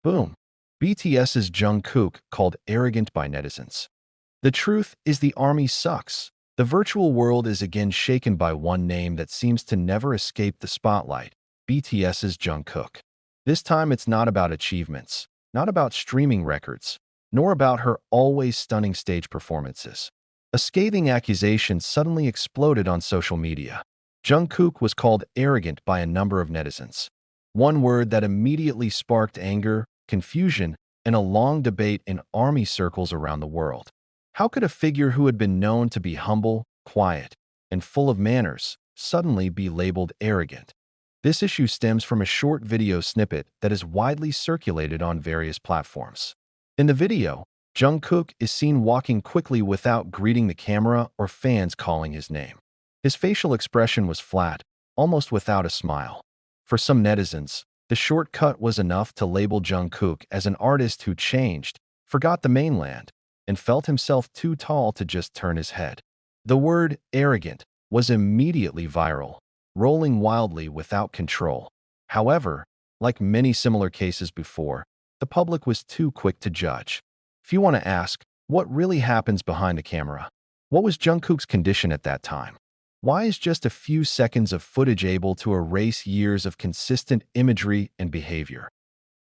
Boom. BTS's Jungkook called arrogant by netizens. The truth is the army sucks. The virtual world is again shaken by one name that seems to never escape the spotlight, BTS's Jungkook. This time it's not about achievements, not about streaming records, nor about her always stunning stage performances. A scathing accusation suddenly exploded on social media. Jungkook was called arrogant by a number of netizens. One word that immediately sparked anger, confusion, and a long debate in army circles around the world. How could a figure who had been known to be humble, quiet, and full of manners suddenly be labeled arrogant? This issue stems from a short video snippet that is widely circulated on various platforms. In the video, Jungkook is seen walking quickly without greeting the camera or fans calling his name. His facial expression was flat, almost without a smile. For some netizens, the shortcut was enough to label Jungkook as an artist who changed, forgot the mainland, and felt himself too tall to just turn his head. The word arrogant was immediately viral, rolling wildly without control. However, like many similar cases before, the public was too quick to judge. If you want to ask, what really happens behind the camera? What was Jungkook's condition at that time? Why is just a few seconds of footage able to erase years of consistent imagery and behavior?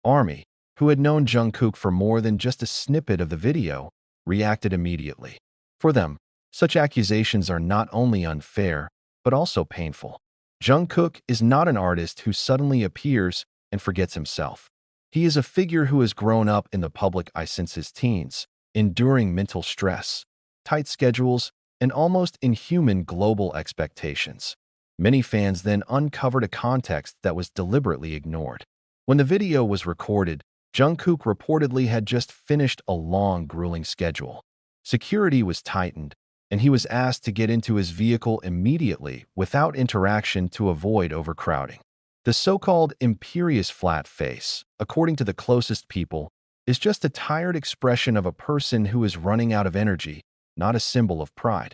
Army, who had known Jungkook for more than just a snippet of the video, reacted immediately. For them, such accusations are not only unfair, but also painful. Jungkook is not an artist who suddenly appears and forgets himself. He is a figure who has grown up in the public eye since his teens, enduring mental stress, tight schedules, and almost inhuman global expectations. Many fans then uncovered a context that was deliberately ignored. When the video was recorded, Jungkook reportedly had just finished a long, grueling schedule. Security was tightened, and he was asked to get into his vehicle immediately without interaction to avoid overcrowding. The so-called imperious flat face, according to the closest people, is just a tired expression of a person who is running out of energy, not a symbol of pride.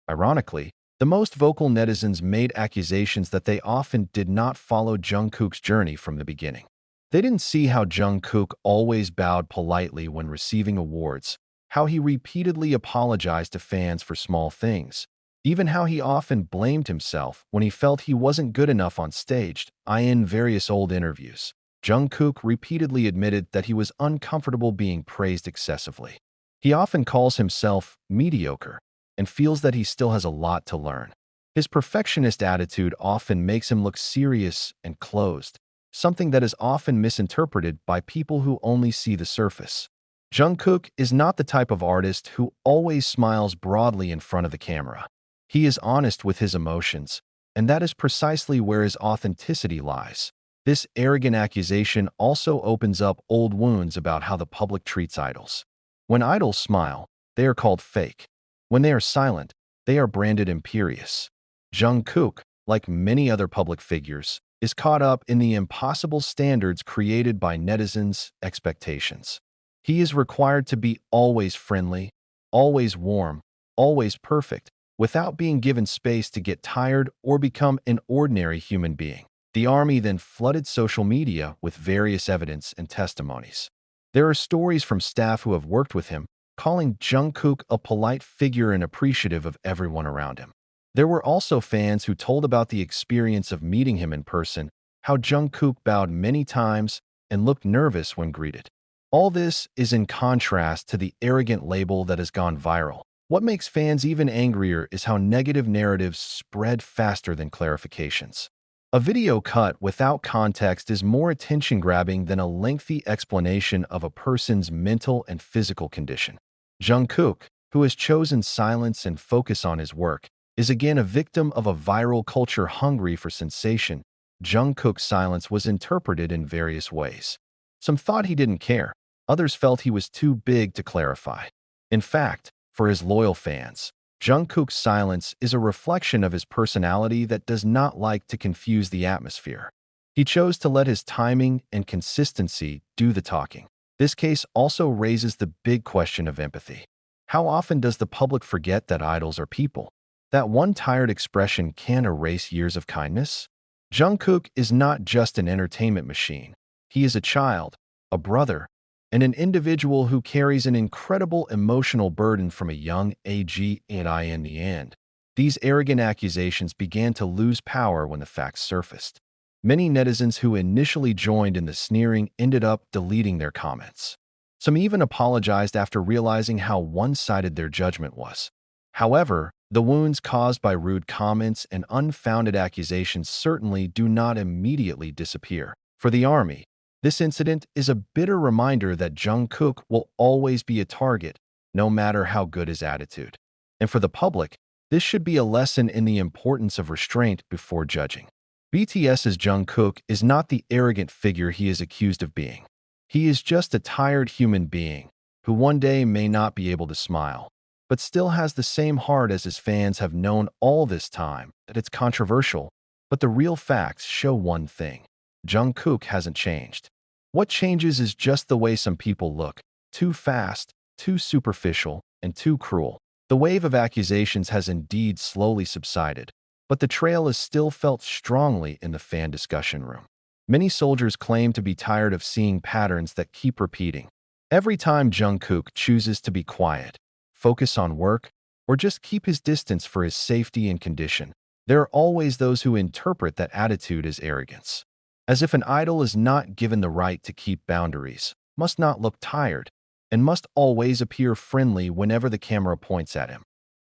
Ironically, the most vocal netizens made accusations that they often did not follow Jungkook's journey from the beginning. They didn't see how Jungkook always bowed politely when receiving awards, how he repeatedly apologized to fans for small things, even how he often blamed himself when he felt he wasn't good enough on stage. In various old interviews, Jungkook repeatedly admitted that he was uncomfortable being praised excessively. He often calls himself mediocre and feels that he still has a lot to learn. His perfectionist attitude often makes him look serious and closed, something that is often misinterpreted by people who only see the surface. Jungkook is not the type of artist who always smiles broadly in front of the camera. He is honest with his emotions, and that is precisely where his authenticity lies. This arrogant accusation also opens up old wounds about how the public treats idols. When idols smile, they are called fake. When they are silent, they are branded imperious. Jungkook, like many other public figures, is caught up in the impossible standards created by netizens' expectations. He is required to be always friendly, always warm, always perfect, without being given space to get tired or become an ordinary human being. The army then flooded social media with various evidence and testimonies. There are stories from staff who have worked with him, calling Jungkook a polite figure and appreciative of everyone around him. There were also fans who told about the experience of meeting him in person, how Jungkook bowed many times and looked nervous when greeted. All this is in contrast to the arrogant label that has gone viral. What makes fans even angrier is how negative narratives spread faster than clarifications. A video cut without context is more attention-grabbing than a lengthy explanation of a person's mental and physical condition. Jungkook, who has chosen silence and focus on his work, is again a victim of a viral culture hungry for sensation. Jungkook's silence was interpreted in various ways. Some thought he didn't care. Others felt he was too big to clarify. In fact, for his loyal fans, Jungkook's silence is a reflection of his personality that does not like to confuse the atmosphere. He chose to let his timing and consistency do the talking. This case also raises the big question of empathy. How often does the public forget that idols are people? That one tired expression can erase years of kindness? Jungkook is not just an entertainment machine. He is a child, a brother, and an individual who carries an incredible emotional burden from a young age. And in the end, these arrogant accusations began to lose power when the facts surfaced. Many netizens who initially joined in the sneering ended up deleting their comments. Some even apologized after realizing how one-sided their judgment was. However, the wounds caused by rude comments and unfounded accusations certainly do not immediately disappear. For the army, this incident is a bitter reminder that Jungkook will always be a target, no matter how good his attitude. And for the public, this should be a lesson in the importance of restraint before judging. BTS's Jungkook is not the arrogant figure he is accused of being. He is just a tired human being who one day may not be able to smile, but still has the same heart as his fans have known all this time. That it's controversial, but the real facts show one thing: Jungkook hasn't changed. What changes is just the way some people look: too fast, too superficial, and too cruel. The wave of accusations has indeed slowly subsided, but the trail is still felt strongly in the fan discussion room. Many soldiers claim to be tired of seeing patterns that keep repeating. Every time Jungkook chooses to be quiet, focus on work, or just keep his distance for his safety and condition, there are always those who interpret that attitude as arrogance. As if an idol is not given the right to keep boundaries, must not look tired, and must always appear friendly whenever the camera points at him.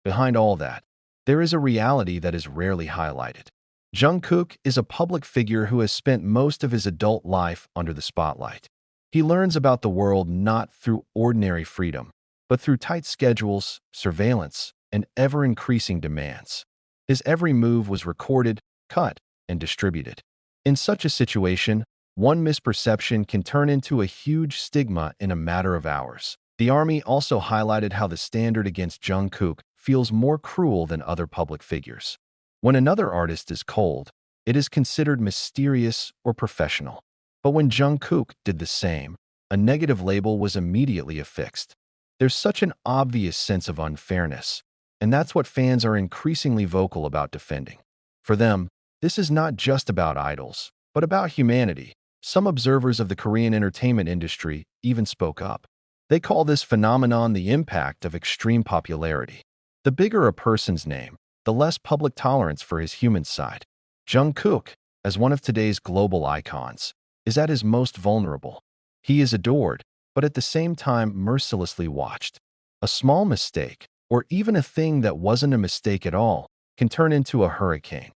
Behind all that, there is a reality that is rarely highlighted. Jungkook is a public figure who has spent most of his adult life under the spotlight. He learns about the world not through ordinary freedom, but through tight schedules, surveillance, and ever-increasing demands. His every move was recorded, cut, and distributed. In such a situation, one misperception can turn into a huge stigma in a matter of hours. The army also highlighted how the standard against Jungkook feels more cruel than other public figures. When another artist is cold, it is considered mysterious or professional. But when Jungkook did the same, a negative label was immediately affixed. There's such an obvious sense of unfairness, and that's what fans are increasingly vocal about defending. For them, this is not just about idols, but about humanity. Some observers of the Korean entertainment industry even spoke up. They call this phenomenon the impact of extreme popularity. The bigger a person's name, the less public tolerance for his human side. Jungkook, as one of today's global icons, is at his most vulnerable. He is adored, but at the same time mercilessly watched. A small mistake, or even a thing that wasn't a mistake at all, can turn into a hurricane.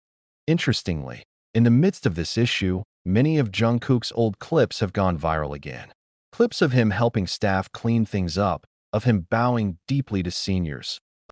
Interestingly, in the midst of this issue, many of Jungkook's old clips have gone viral again. Clips of him helping staff clean things up, of him bowing deeply to seniors,